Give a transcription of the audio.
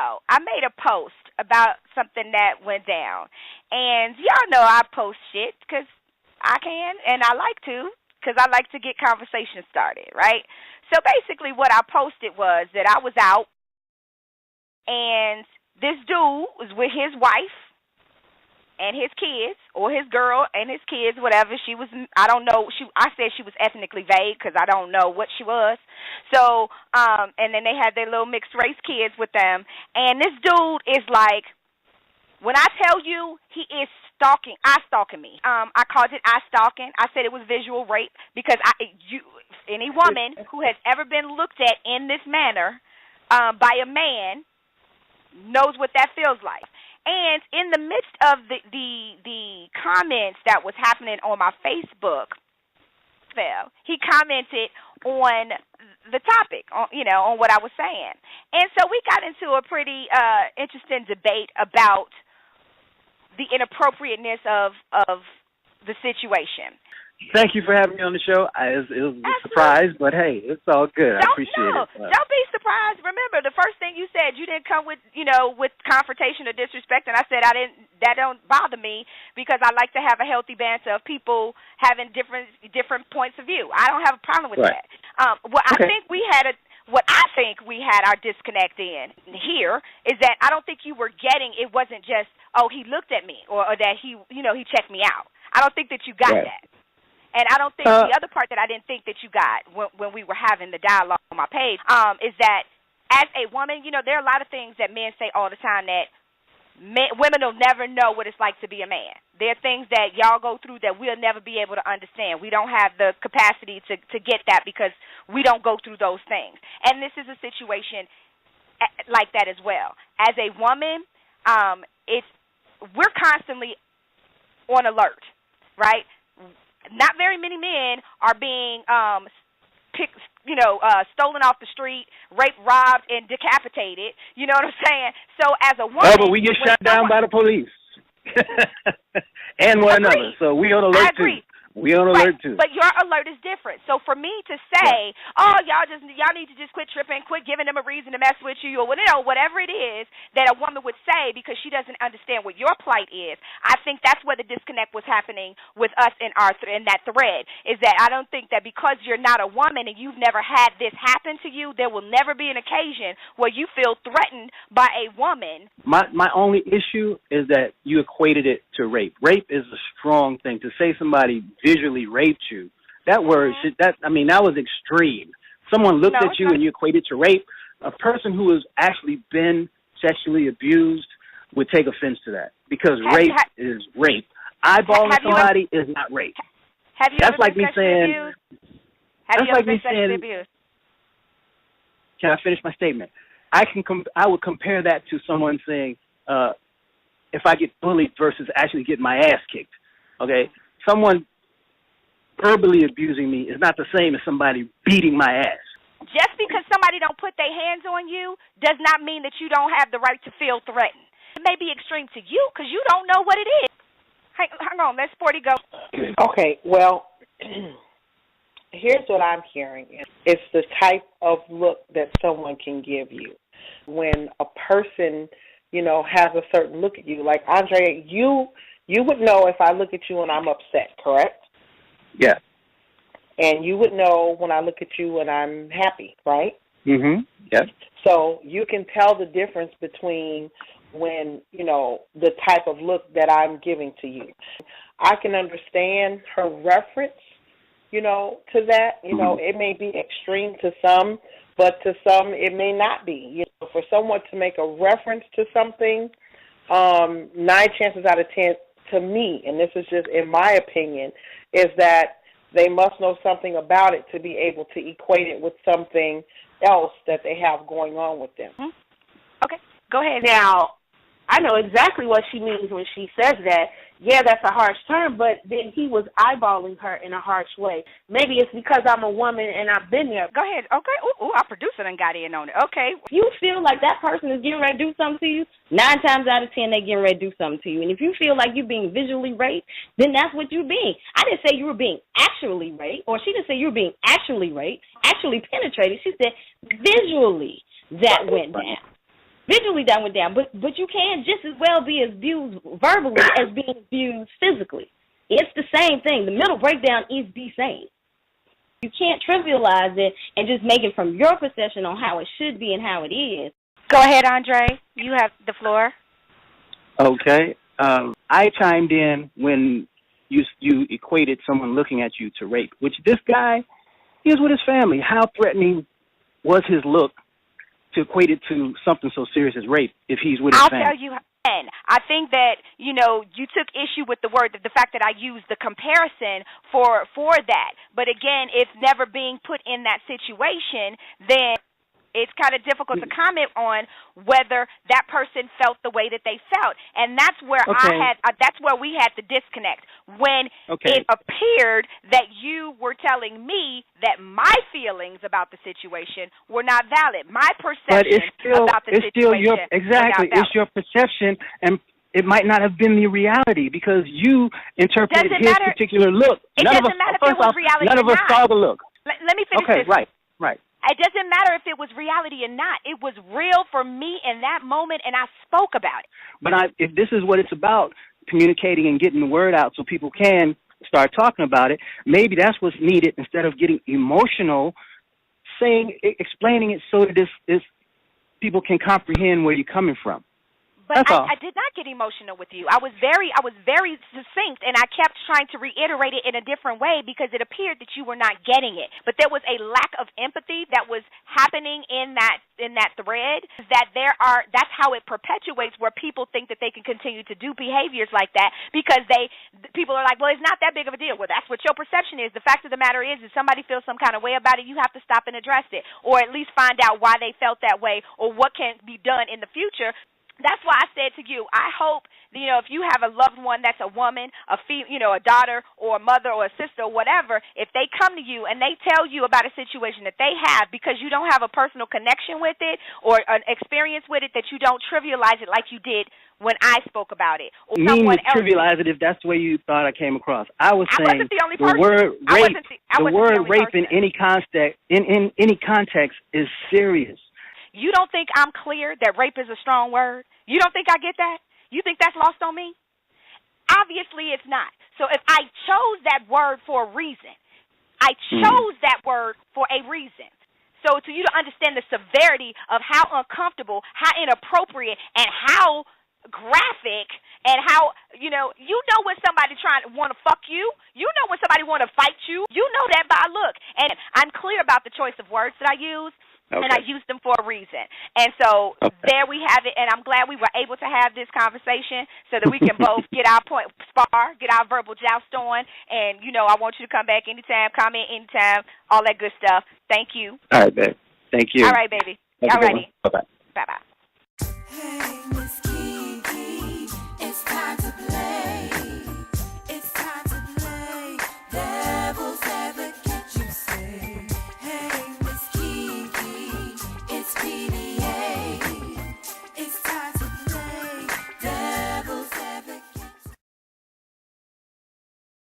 ago, I made a post about something that went down. And y'all know I post shit because I can and I like to, because I like to get conversation started, right? So basically what I posted was that I was out and this dude was with his wife and his kids, or his girl and his kids, whatever. She was, I don't know, I said she was ethnically vague because I don't know what she was. So, and then they had their little mixed race kids with them. And this dude is like, when I tell you he is stalking, eye-stalking me. I called it eye-stalking. I said it was visual rape because any woman who has ever been looked at in this manner by a man knows what that feels like. And in the midst of the comments that was happening on my Facebook, he commented on the topic, on what I was saying. And so we got into a pretty interesting debate about the inappropriateness of the situation. Thank you for having me on the show. It was a surprise, but hey, it's all good. I appreciate it. Don't be surprised. Remember, the first thing you said, you didn't come with confrontation or disrespect, and I said that don't bother me because I like to have a healthy banter of people having different points of view. I don't have a problem with that. What I think we had our disconnect in here is that I don't think you were getting, it wasn't just, oh, he looked at me or that he checked me out. I don't think that you got that. And I don't think the other part that I didn't think that you got when we were having the dialogue on my page is that as a woman, there are a lot of things that men say all the time that women will never know what it's like to be a man. There are things that y'all go through that we'll never be able to understand. We don't have the capacity to get that because we don't go through those things. And this is a situation like that as well. As a woman, we're constantly on alert, right? Not very many men are being stolen off the street, raped, robbed, and decapitated. You know what I'm saying? So as a woman... but we get shot down by the police. And one another. So we on alert too. We on alert too. But your alert is different. So for me to say, y'all need to just quit tripping, quit giving them a reason to mess with you, or whatever it is that a woman would say because she doesn't understand what your plight is, I think that's where the disconnect was happening with us in that thread, is that I don't think that because you're not a woman and you've never had this happen to you, there will never be an occasion where you feel threatened by a woman. My only issue is that you equated it to rape. Rape is a strong thing. To say somebody visually raped you, that word that was extreme. Someone looked at you and you equated to rape. A person who has actually been sexually abused would take offense to that because rape is rape. Eyeballing somebody is not rape. Have you that's ever like been me saying abused? Have you ever been sexually abused? Can I finish my statement? I would compare that to someone saying if I get bullied versus actually getting my ass kicked. Okay, someone verbally abusing me is not the same as somebody beating my ass. Just because somebody don't put their hands on you does not mean that you don't have the right to feel threatened. It may be extreme to you because you don't know what it is. Hang on, let Sporty go. Okay, well, here's what I'm hearing. It's the type of look that someone can give you. When a person, has a certain look at you, like Andre, you would know if I look at you and I'm upset, correct? Yeah. And you would know when I look at you and I'm happy, right? Mm-hmm. Yeah. So you can tell the difference between when, the type of look that I'm giving to you. I can understand her reference, to that. It may be extreme to some, but to some it may not be. For someone to make a reference to something, 9 chances out of 10, to me, and this is just in my opinion, is that they must know something about it to be able to equate it with something else that they have going on with them. Okay, go ahead. Now, I know exactly what she means when she says that. Yeah, that's a harsh term, but then he was eyeballing her in a harsh way. Maybe it's because I'm a woman and I've been there. Go ahead. Okay. Ooh, our producer done got in on it. Okay. You feel like that person is getting ready to do something to you, 9 times out of 10 they getting ready to do something to you. And if you feel like you're being visually raped, then that's what you're being. I didn't say you were being actually raped, or she didn't say you were being actually raped, actually penetrated. She said visually that went down. Visually that went down, but you can just as well be abused verbally as being abused physically. It's the same thing. The mental breakdown is the same. You can't trivialize it and just make it from your perception on how it should be and how it is. Go ahead, Andre. You have the floor. Okay. I chimed in when you equated someone looking at you to rape, which this guy, he was with his family. How threatening was his look to equate it to something so serious as rape if he's with his family? I'll tell you. And I think that, you took issue with the fact that I used the comparison for that. But again, if never being put in that situation, then it's kind of difficult to comment on whether that person felt the way that they felt. And that's where that's where we had the disconnect. When it appeared that you were telling me that my feelings about the situation were not valid. My perception about the situation it's your perception, and it might not have been the reality because you interpreted his particular look. It doesn't matter if it was reality or not. None of us saw the look. Let me finish this. Right. It doesn't matter if it was reality or not. It was real for me in that moment, and I spoke about it. But if this is what it's about, communicating and getting the word out so people can start talking about it, maybe that's what's needed instead of getting emotional, explaining it so that this people can comprehend where you're coming from. But I did not get emotional with you. I was very succinct, and I kept trying to reiterate it in a different way because it appeared that you were not getting it. But there was a lack of empathy that was happening in that thread. That's how it perpetuates where people think that they can continue to do behaviors like that because people are like, well, it's not that big of a deal. Well, that's what your perception is. The fact of the matter is, if somebody feels some kind of way about it, you have to stop and address it, or at least find out why they felt that way or what can be done in the future. That's why I said to you, I hope, if you have a loved one that's a woman, a daughter or a mother or a sister or whatever, if they come to you and they tell you about a situation that they have because you don't have a personal connection with it or an experience with it, that you don't trivialize it like you did when I spoke about it. Or someone else trivialize it if that's the way you thought I came across. I wasn't the only person. The word rape in any context is serious. You don't think I'm clear that rape is a strong word? You don't think I get that? You think that's lost on me? Obviously it's not. So if I chose that word for a reason, I chose that word for a reason. So to you to understand the severity of how uncomfortable, how inappropriate, and how graphic, and how, you know when somebody want to fuck you. You know when somebody want to fight you. You know that by a look. And I'm clear about the choice of words that I use. And I used them for a reason. And so there we have it, and I'm glad we were able to have this conversation so that we can both get our get our verbal joust on. And, I want you to come back anytime, comment anytime, all that good stuff. Thank you. All right, babe. Thank you. All right, baby. All righty. Bye-bye. Bye-bye.